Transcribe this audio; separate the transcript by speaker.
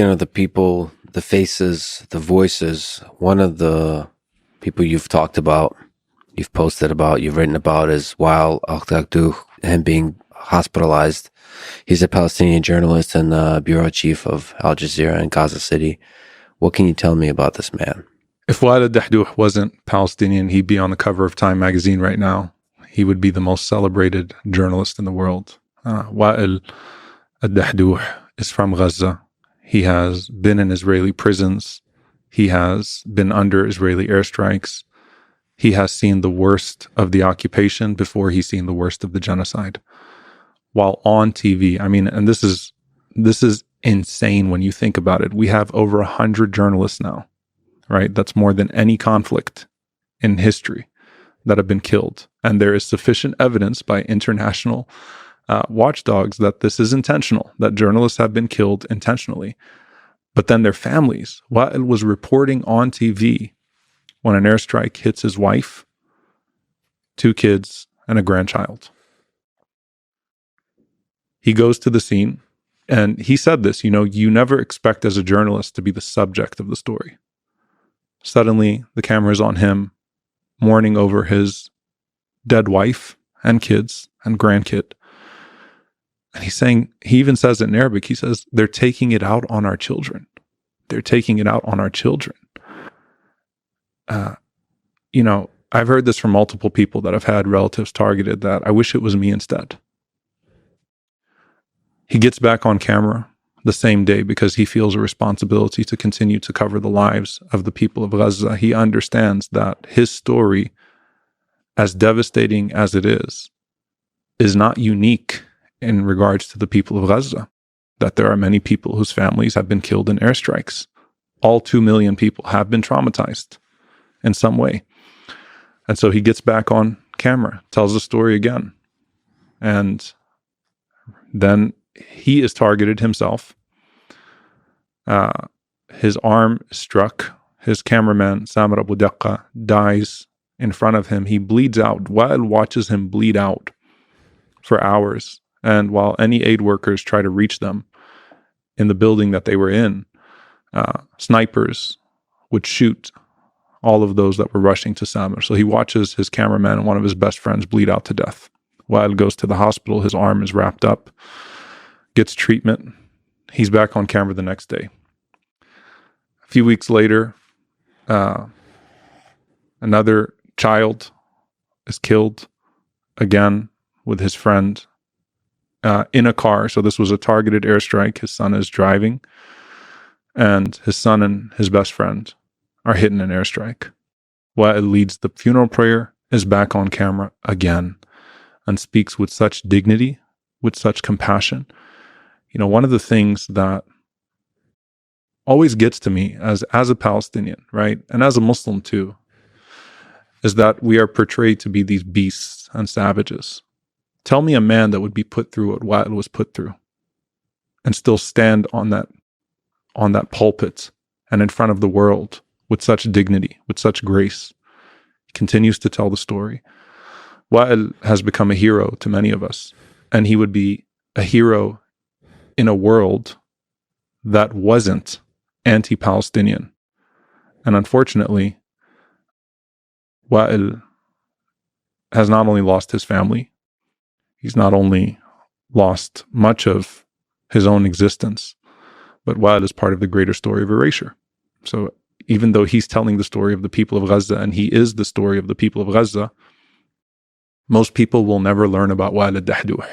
Speaker 1: The people, the faces, the voices, one of the people you've talked about, you've posted about, you've written about is Wael al-Dahdouh, him being hospitalized. He's a Palestinian journalist and the bureau chief of Al Jazeera in Gaza City. What can you tell me about this man?
Speaker 2: If Wael al-Dahdouh wasn't Palestinian, he'd be on the cover of Time magazine right now. He would be the most celebrated journalist in the world. Wael al-Dahdouh is from Gaza. He has been in Israeli prisons. He has been under Israeli airstrikes. He has seen the worst of the occupation before he's seen the worst of the genocide. While on TV, and this is insane when you think about it. We have over 100 journalists now, right? That's more than any conflict in history that have been killed. And there is sufficient evidence by international watchdogs that this is intentional, that journalists have been killed intentionally. But then their families, Wael was reporting on TV when an airstrike hits his wife, 2 kids, and a grandchild. He goes to the scene and he said this, you never expect as a journalist to be the subject of the story. Suddenly the camera's on him, mourning over his dead wife and kids and grandkid. And he even says it in Arabic, he says, they're taking it out on our children. They're taking it out on our children. I've heard this from multiple people that have had relatives targeted, that I wish it was me instead. He gets back on camera the same day because he feels a responsibility to continue to cover the lives of the people of Gaza. He understands that his story, as devastating as it is not unique in regards to the people of Gaza, that there are many people whose families have been killed in airstrikes. All 2 million people have been traumatized in some way. And so he gets back on camera, tells the story again. And then he is targeted himself. His arm is struck. His cameraman, Samir Abu Daqqa, dies in front of him. He bleeds out. Wael watches him bleed out for hours. And while any aid workers try to reach them in the building that they were in, snipers would shoot all of those that were rushing to Samir. So he watches his cameraman and one of his best friends bleed out to death. Wael goes to the hospital. His arm is wrapped up, gets treatment. He's back on camera the next day. A few weeks later, another child is killed again with his friend in a car. So this was a targeted airstrike. His son is driving, and his son and his best friend are hit in an airstrike. Wael leads the funeral prayer, is back on camera again, and speaks with such dignity, with such compassion. One of the things that always gets to me as a Palestinian, right, and as a Muslim too, is that we are portrayed to be these beasts and savages. Tell me a man that would be put through what Wael was put through and still stand on that pulpit and in front of the world with such dignity, with such grace. He continues to tell the story. Wael has become a hero to many of us, and he would be a hero in a world that wasn't anti-Palestinian. And unfortunately, Wael has not only lost his family, he's not only lost much of his own existence, but Wael is part of the greater story of erasure. So even though he's telling the story of the people of Gaza, and he is the story of the people of Gaza, most people will never learn about Wael al-Dahdouh.